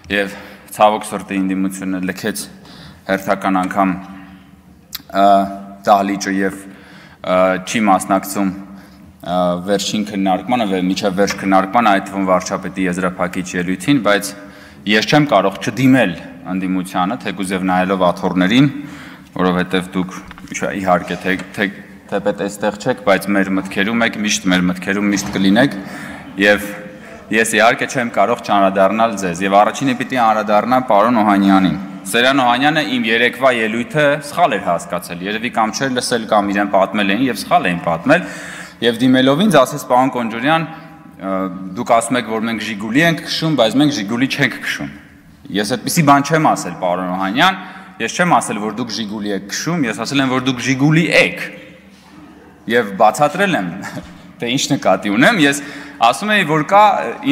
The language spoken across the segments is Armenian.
եւ ցավոք սրտի ինդիմությունը լքեց հերթական անգամ դահլիճը եւ չի մասնակցում վերջին քննարկմանը, միջև վերջ քննարկմանը, այդ թվում վարչապետի եզրափակիչ ելույթին, բայց ես չեմ կարող չդիմել ընդդիմությանը, թեկուզ եւ նայելով աթոռներին, որովհետեւ դուք իհարկե թեպետ այստեղ չեք, բայց մեր մտքերում եք, միշտ մեր մտքերում միշտ կլինեք եւ ես իհարկե չեմ կարող չանդրադառնալ ձեզ եւ առաջինը պիտի անդրադառնամ պարոն Օհանյանին։ Սերյան Օհանյանը իմ երեկվա ելույթը սխալ էր հասկացել, երևի կամ չէր լսել կամ իրեն պատմել էին եւ սխալ էին պատմել եւ դիմելով ինձ ասեց պարոն Կոնջորյան, դուք ասում եք, որ մենք Ժիգուլի ենք քշում, բայց մենք Ժիգուլի չենք քշում։ Ես այդպիսի բան չեմ ասել, պարոն Օհանյան, ես չեմ ասել, որ դուք Ժիգուլի եք քշում, ես ասել եմ, որ դուք Ժիգուլի եք։ Եվ բացատրել եմ, թե ինչ նկատի ունեմ, ես ասում էի, որ կա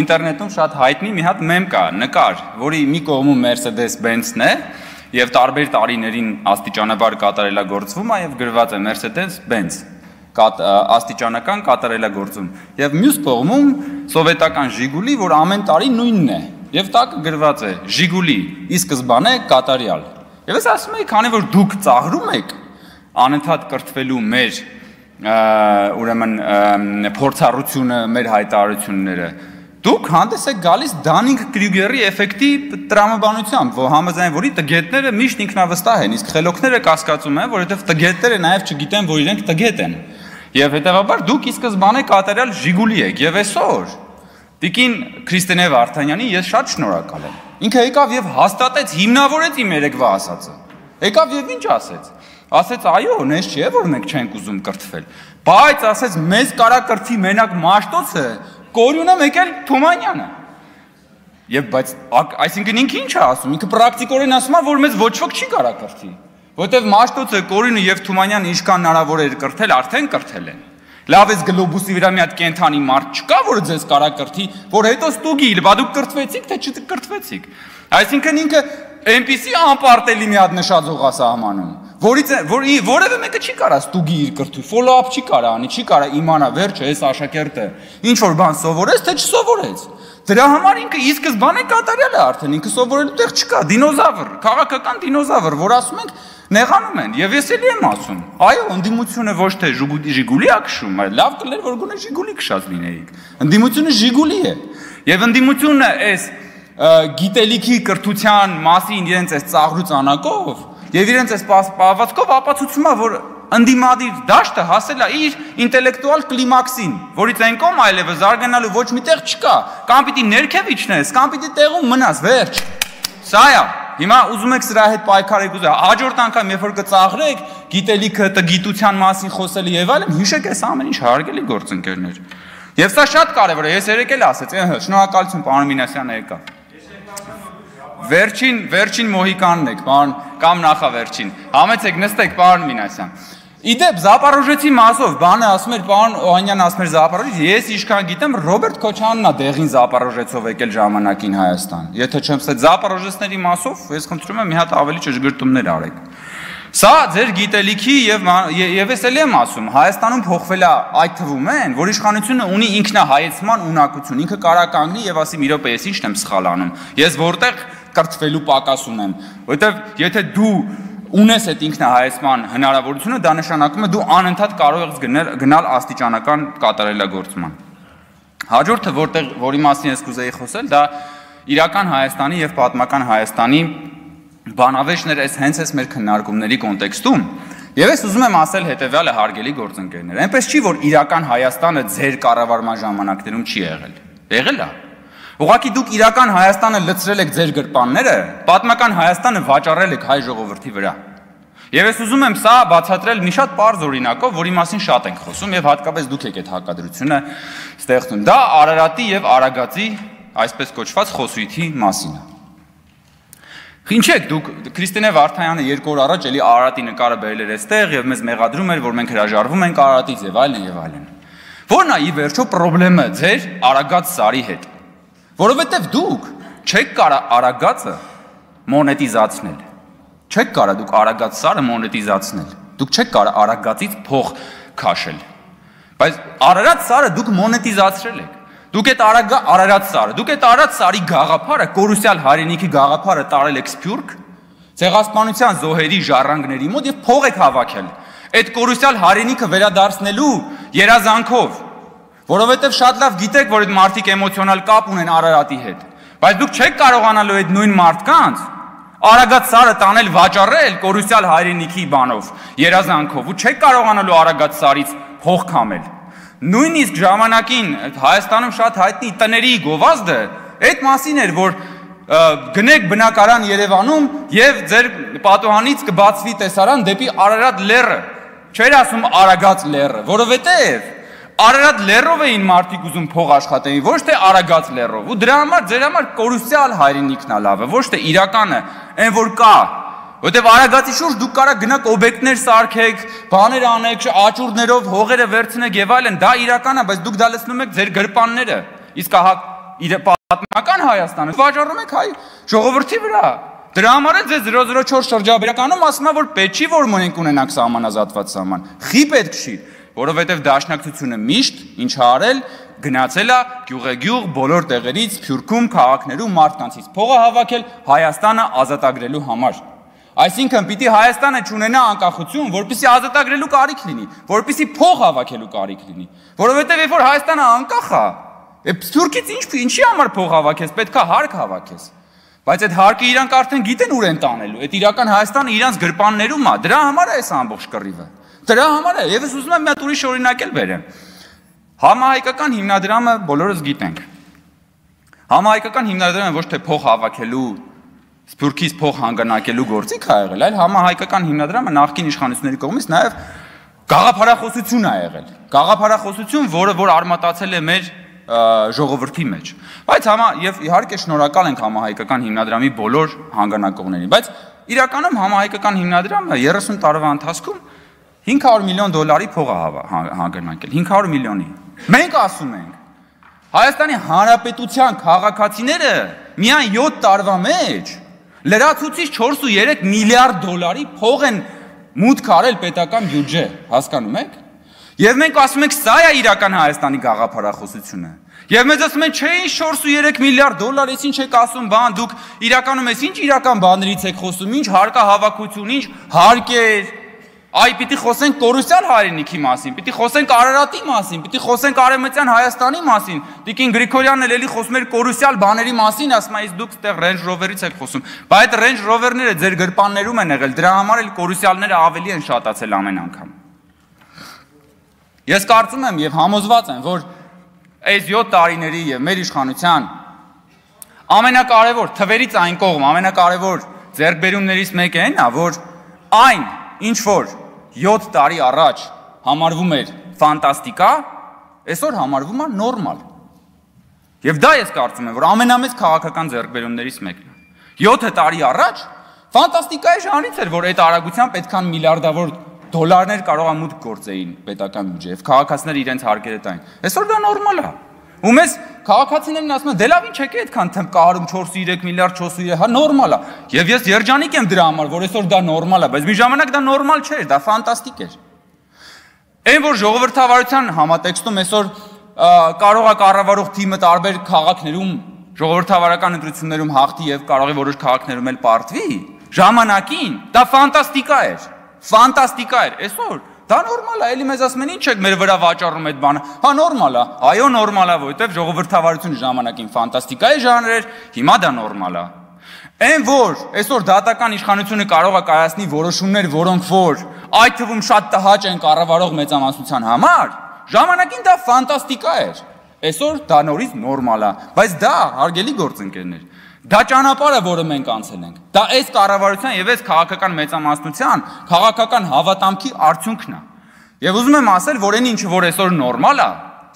ինտերնետում շատ հայտնի մի հատ մեմ կա, նկար, որի մի կողմում Mercedes-Benz-ն է եւ տարբեր տարիներին աստիճանաբար կատարելագործվում է եւ գրված է Mercedes-Benz աստիճանական կատարելագործում եւ մյուս կողմում սովետական Ժիգուլի, որ ամեն տարի նույնն է եւ տակը գրված է Ժիգուլի ի սկզբանե կատարյալ։ Եվ ես ասում էի, քանի որ դուք ծաղրում եք անընդհատ կրթվելու մեր ուրեմն փորձառությունը, մեր հայտարարությունները, դուք հանդես եք գալիս Դանինգ Կրյուգերի էֆեկտի տրամաբանությամբ, համաձայն որի տգետները միշտ ինքնավստահ են, իսկ խելոքները կասկածում են, որովհետև տգետները նաև չգիտեն, որ իրենք տգետ են։ Եվ հետևաբար դուք ի սկզբանե կատարյալ Ժիգուլի եք, եւ այսօր Տիկին Քրիստինե Վարդանյանին ես շատ շնորհակալ եմ։ Ինքը եկավ եւ հաստատեց, հիմնավորեց իմ երեկվա ասածը։ Եկավ եւ ինչ ասեց։ Ասեց այո, նես չէ, որ մենք չենք ուզում կրթվել, բայց ասեց մեզ կարա կրթի մենակ Մաշտոցը, Կորյունը եկել Թումանյանը։ Եվ բայց այսինքն ինքը ինչ է ասում, ինքը պրակտիկորեն ասում է, որ մեզ ոչ ոք չի կարա կրթի, որտեվ Մաշտոցը, Կորյունը եւ Թումանյանը ինչքան հնարավոր էր կրթել, արդեն կրթել են։ Լավ էս գլոբուսի վրա մի հատ կենթանի մարդ չկա, որ ձեզ կարա կրթի, որ հետո ստուգի, բա դուք կրթվեցիք, թե չկրթվեցիք։ Այսինքն ինքը այնպիսի անպարտելի մի հատ նշաձող է սահմանում, որևէ մեկը չի կարա ստուգի իր կրթի, follow-up չի կարա անի, չի կարա իմանա վերջը այս աշակերտը ինչ որ բան սովորեց, թե չսովորեց։ Դրա համար ինքը ի սկզբանե կատարյալ է արդեն, ինքը սովորելու տեղ չկա, դինոզավր, քաղաքական դինոզավր, որ ասում ենք նեղանում են, եւ ես էլի եմ ասում, այո, ընդդիմությունը ոչ թե Ժիգուլի է քշում, այլ լավ կլեր, որ գոնե Ժիգուլի քշած լինեիք։ Ընդդիմությունը Ժիգուլի է։ Եվ ընդդիմությունը այս գիտելիքի կրթության մասին իրենց այս ծաղրուց անակով եւ իրենց այս պահվածքով ապացուցում է, որ ընդդիմադիր դաշտը հասել է իր ինտելեկտուալ կլիմաքսին, որից այն կողմ այլևս զարգանալու ոչ մի տեղ չկա, կամ պիտի ներքև իջնես, կամ պիտի տեղում մնաս, վերջ։ Սա է։ Հիմա ուզում եք սրա հետ պայքարեք, հաջորդ անգամ երբ որ կծաղրեք, գիտելիքը, տգիտության մասին խոսել եւ այլն, հիշեք այս ամեն ինչ հարգելի գործընկերներ։ Եվ սա շատ կարեւոր է, ես երեք էլ ասեցի, շնորհակալություն պարոն Մինասյանը եկա։ Վերջին մոհիկանն եք, պարոն, կամ նախավերջին։ Համեցեք, նստեք, պարոն Մինասյան։ Իդեպ Զապարոժեցի մասով բանը ասում էր պարոն Օհանյանը ասում էր Զապարոժից, ես ինչքան գիտեմ Ռոբերտ Քոչանյանն է դեղին Զապարոժեցով եկել ժամանակին Հայաստան։ Եթե չեմ ստե Զապարոժեցների մասով, ես խնդրում եմ մի հատ ավելի ճշգրտումներ արեք։ Սա ձեր գիտելիքի եւ ես էլ եմ ասում, Հայաստանում փոխվել է այդ թվում են, որ իշխանությունը ունի ինքնահայեցման ունակություն, ինքը կարա կանգնի եւ ասի՝ «Մի րոպե, ես ինչն եմ սխալ անում։ Ես որտեղ կրթվելու պակաս ունեմ»։ Որովհետեւ եթե դու ունես այդ ինքնահայեցման հնարավորությունը, դա նշանակում է դու անընդհատ կարող ես գնալ աստիճանական կատարելագործման։ Հաջորդը, որի մասին ես կուզեի խոսել, դա իրական Հայաստանի եւ պատմական Հայաստանի բանավեճն էր հենց այս մեր քննարկումների կոնտեքստում։ Եվ ես ուզում եմ ասել հետեւյալը, հարգելի գործընկերներ, այնպես չի, որ իրական Հայաստանը ձեր կառավարման ժամանակներում չի եղել։ Եղել է։ Ուղղակի դուք իրական Հայաստանը լցրել եք ձեր գրպանները, պատմական Հայաստանը վաճառել եք հայ ժողովրդի վրա։ Եվ ես ուզում եմ սա բացատրել մի շատ պարզ օրինակով, որի մասին շատ ենք խոսում եւ հատկապես դուք եք այդ հակադրությունը ստեղծում։ Դա Արարատի եւ Արագածի, այսպես կոչված խոսույթի մասին է։ Ինչեք դուք Քրիստինե Վարդանյանը 2 օր առաջ էլի Արարատի նկարը բերել էր այստեղ եւ մեզ մեղադրում էր, որ մենք հրաժարվում ենք Արարատից եւ այլն եւ այլն։ Որն է ի վերջո խնդրեմը ձեր Արագած Սարի հետ։ Որովհետև դուք չեք կարա Արագածը մոնետիզացնել։ Չեք կարա դուք Արագած Սարը մոնետիզացնել։ Դուք չեք կարա Արագածից փող քաշել։ Բայց Արարատ Սարը դուք մոնետիզացրել եք։ Դուք այդ Արարատ սարը, դուք այդ Արարատ սարի գաղափարը, կորուսյալ հայրենիքի գաղափարը տարել եք Սփյուռք, ցեղասպանության զոհերի ժառանգների մոտ եւ փող եք հավաքել։ Այդ կորուսյալ հայրենիքը վերադարձնելու երազանքով, որովհետեւ շատ լավ գիտեք, որ այդ մարդիկ էմոցիոնալ կապ ունեն Արարատի հետ, բայց դուք չեք կարողանալու այդ նույն մարդկանց Արագած սարը տանել վաճառել կորուսյալ հայրենիքի բանով, երազանքով, ու չեք կարողանալու Արագած սարից փող քամել։ Նույնիսկ ժամանակին Հայաստանում շատ հայտնի տների գովազդը այդ մասին էր, որ գնեք բնակարան Երևանում եւ ձեր պատուհանից կբացվի տեսարան դեպի Արարատ լեռը։ Չէր ասում Արագած լեռը, որովհետեւ Արարատ լեռով էին մարդիկ ուզում փող աշխատեին, ոչ թե Արագած լեռով։ Ու դրա համար ձեր համար կորուսյալ հայրենիքն է լավը, ոչ թե իրականը, այն որ կա։ Որտեւ Արագածի շուրջ դուք կարա գնաք օբյեկտներ սարքեք, բաներ անեք, աճուրներով հողերը վերցնեք եւ այլն, դա իրական է, բայց դուք դա լցնում եք ձեր գրպանները։ Իսկ պատմական Հայաստանը վաճառում եք հայ ժողովրդի վրա։ Դրա համար էլ ձեզ 004 շրջաբերականում ասում է, որ պետք չի որ մենք ունենանք սահմանազատված սահման։ Խի պետք չի, որովհետեւ դաշնակցությունը միշտ ինչ արել, գնացել է գյուղեգյուղ բոլոր տեղերից, Սփյուռքում, քաղաքներում մարդկանցից փողը հավաքել Հայաստանը ազատագրելու համար։ Այսինքն պիտի Հայաստանը չունենա անկախություն, որպեսզի ազատագրելու կարիք լինի, որպեսզի փող հավաքելու կարիք լինի, որովհետեւ երբ որ Հայաստանը անկախ է, Սփյուռքից ինչի համար փող հավաքես, պետքա հարկ հավաքես։ Բայց այդ հարկը իրանք արդեն գիտեն ուր են տանելու, այդ իրական Հայաստանը իրանց գրպաններում է, դրա համար է այս ամբողջ կռիվը։ Դրա համար է, եւ ես ուզում եմ մի հատ ուրիշ օրինակ էլ բերեմ։ Համահայկական հիմնադրամը բոլորս գիտենք։ Համահայկական հիմնադրամը ոչ թե փող հավաքելու, Սփյուռքից փող հանգանակելու գործիք է եղել, այլ համահայկական հիմնադրամը նախկին իշխանությունների կողմից նաեւ գաղափարախոսություն է եղել։ Գաղափարախոսություն, որ արմատացել է մեր ժողովրդի մեջ։ Բայց եւ իհարկե շնորհակալ ենք համահայկական հիմնադրամի բոլոր հանգանակողներին, բայց իրականում համահայկական հիմնադրամը 30 տարվա ընթացքում $500 միլիոն փող է հանգանակել, 500 միլիոնի։ Մենք ասում ենք, Հայաստանի Հանրապետության քաղաքացիները միայն 7 տարվա մեջ լրացուցիչ 4.3 միլիարդ դոլարի փող են մուտք արել պետական բյուջե, հասկանում եք։ Եվ մենք ասում ենք, սա է իրական Հայաստանի գաղափարախոսությունը։ Եվ մեզ ասում են, չէ, 4.3 միլիարդ դոլար, ես ինչ եք ասում, բան, դուք իրականում ես ինչ իրական բաներից եք խոսում, ինչ հարկահավաքություն, ինչ հարկեր։ Այ պիտի խոսենք կորուսյալ հայրենիքի մասին, պիտի խոսենք Արարատի մասին, պիտի խոսենք Արևմտյան Հայաստանի մասին։ Տիկին Գրիգորյանն էլ էլի խոսում էր կորուսյալ բաների մասին, ասում է, իսկ դուք ստեղ Range Rover-ից եք խոսում։ Բայց այդ Range Rover-ները ձեր գրպաններում են եղել, դրա համար էլ կորուսյալները ավելի են շատացել ամեն անգամ։ Ես կարծում եմ եւ համոզված եմ, որ այս 7 տարիների եւ մեր իշխանության ամենակարևոր թվերից այն կողմ, ամենակարևոր ձեռքբերումներից մեկը այն է, որ այն, ինչ որ 7 տարի առաջ համարվում էր ֆանտաստիկա, այսօր համարվում է նորմալ։ Եվ դա ես կարծում եմ, որ ամենամեծ քաղաքական ձեռքբերումներից մեկն է։ 7 տարի առաջ ֆանտաստիկայի ժանրից էր, որ այդ արագությամբ այդքան միլիարդավոր դոլարներ կարող է մուտք գործեին պետական բյուջե, եւ քաղաքացիները իրենց հարկերը տային։ Այսօր դա նորմալ է։ Ու մեզ քաղաքացիներն ասում են, դե լավ ինչ եկե այդքան կարում 4.3 միլիարդ, 4.3, հա նորմալ է։ Եվ ես երջանիկ եմ դրա համար, որ այսօր դա նորմալ է, բայց մի ժամանակ դա նորմալ չէր, դա ֆանտաստիկ էր։ Այն որ ժողովրդավարության համատեքստում այսօր կարող է կառավարող թիմը տարբեր քաղաքներում ժողովրդավարական ընտրություններում հաղթի եւ կարող է որոշ քաղաքներում էլ պարտվի, ժամանակին դա ֆանտաստիկա էր։ Ֆանտաստիկա էր, այսօր դա նորմալ է, էլի մեզ ասում են ինչ եք մեր վրա վաճառում այդ բանը, հա նորմալ է, այո նորմալ է, որովհետև ժողովրդավարությունը ժամանակին ֆանտաստիկայի ժանր էր, հիմա դա նորմալ է։ Այն որ այսօր դատական իշխանությունը կարող է կայացնի որոշումներ, որոնք որ այդ թվում շատ տհաճ են կառավարող մեծամասնության համար, ժամանակին դա ֆանտաստիկա էր, այսօր դա նորից նորմալ է, բայց դա հարգելի գործընկերներ, դա ճանապարհը, որը մենք անցել ենք, դա այս կառավարության եւ այս քաղաքական մեծամասնության քաղաքական հավատամքի արդյունքն է։ Եվ ուզում եմ ասել, որ այն ինչը որ այսօր նորմալ է,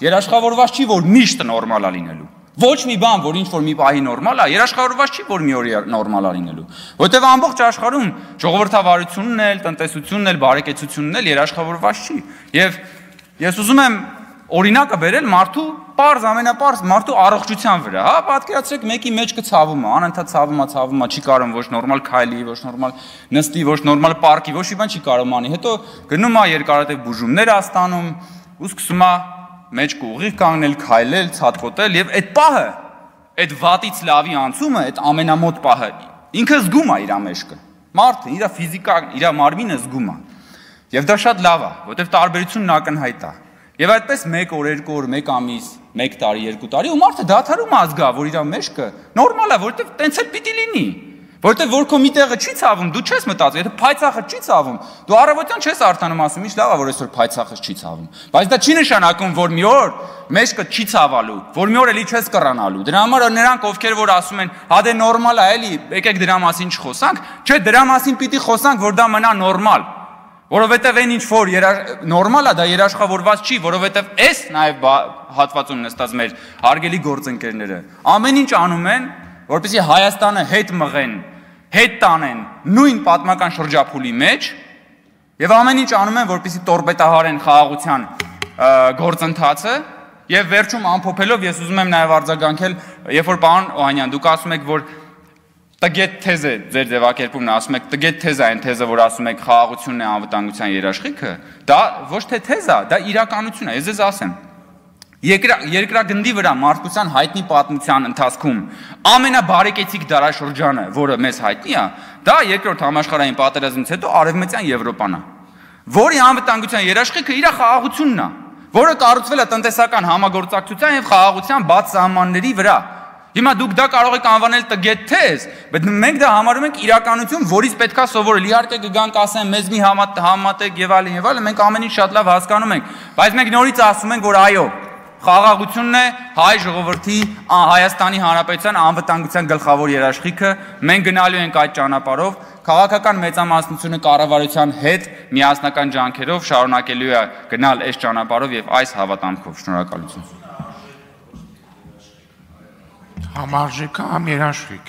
երաշխավորված չի, որ միշտ նորմալ է լինելու։ Ոչ մի բան, որ ինչ որ մի պահի նորմալ է, երաշխավորված չի, որ մի օր նորմալ է լինելու։ Որտեւ ամբողջ աշխարհում ժողովրդավարությունն էլ, տնտեսությունն էլ, բարեկեցությունն էլ երաշխավորված չի։ Եվ ես ուզում եմ օրինակը բերել մարդու պարզ ամենապարզ մարդու առողջության վրա, հա, պատկերացրեք մեկի մեջքը ցավում է, անընդհատ ցավում է, չի կարող ոչ նորմալ քայլի, ոչ նորմալ նստի, ոչ նորմալ պարկի, ոչ մի բան չի կարող անի։ Հետո գնում է երկարատև բուժումներ է ստանում ու սկսում է մեջ կուղիղ կանգնել, քայլել, ցածկոտել եւ այդ պահը, այդ վատից լավի անցումը, այդ ամենամոտ պահը ինքը զգում է իր մեջքը։ Մարդը, իր ֆիզիկան, իր մարմինը զգում է։ Եվ դա շատ լավ է, որովհետեւ տարբերությունն ակնհայտ է։ Եվ այդպես 1 օր, 2 օր, 1 ամիս, 1 տարի, 2 տարի ու մարդը դադարում է զգա, որ իր մեջքը նորմալ է, որովհետեւ տենց էլ պիտի լինի։ Որտեւ որ քո մի տեղը չի ցավում, դու չես մտածում, եթե փայծախը չի ցավում, դու առավոտյան չես արտանում ասում, ինչ լավ է, որ այսօր փայծախը չի ցավում։ Բայց դա չի նշանակում, որ մի օր մեջքը չի ցավալու, որ մի օր էլի չես կռանալու։ Դրա համար նրանք, ովքեր որ ասում են, հա դե նորմալ է, էլի, եկեք դրա մասին չխոսանք, չէ, դրա մասին պիտի խոսանք, որ դա մնա նորմալ։ Որովհետև այն ինչ որ նորմալ է, դա երաշխավորված չի, որովհետև այս նաև հատվածում նստած մեր հարգելի գործընկերները ամեն ինչ անում են, որպեսզի Հայաստանը հետ մղեն, հետ տանեն նույն պատմական շրջափուլի մեջ եւ ամեն ինչ անում են, որպեսզի տորպետահարեն խաղաղության գործընթացը եւ վերջում ամփոփելով ես ուզում եմ նաև արձագանքել, երբ որ պարոն Օհանյան դուք ասում եք, որ տգետ թեզ է ձեր ձևակերպումն ասում եք, տգետ թեզ է այն թեզը, որ ասում եք խաղաղությունն է անվտանգության երաշխիքը, դա ոչ թե թեզ է, դա իրականություն է, ես ձեզ ասեմ։ Երկրագնդի վրա մարդկության հայտնի պատմության ընթացքում ամենաբարեկեցիկ դարաշրջանը, որը մեզ հայտնի է, դա երկրորդ համաշխարհային պատերազմից հետո Արևմտյան Եվրոպան է, որի անվտանգության երաշխիքը իր խաղաղությունն է, որը կառուցվել է տնտեսական համագործակցության եւ խաղաղության բաց սահմանների վրա։ Հիմա դուք դա կարող եք անվանել տգետ թեզ, բայց մենք դա համարում ենք իրականություն, որից պետքա սովորել։ Իհարկե կգան կասեն մեզ մի համատեք եւ այլն եւ այլն, մենք ամեն ինչ շատ լավ հասկանում ենք, բայց մենք նորից ասում ենք, որ այո, խաղաղությունն է հայ ժողովրդի Հայաստանի Հանրապետության անվտանգության գլխավոր երաշխիքը, մենք գնալու ենք այդ ճանապարհով, քաղաքական մեծամասնությունը կառավարության հետ միասնական ջանքերով շարունակելու է գնալ այս ճանապարհով եւ այս հավատամքով։ Շնորհակալություն։ Համարժեք կամ երաշխիք։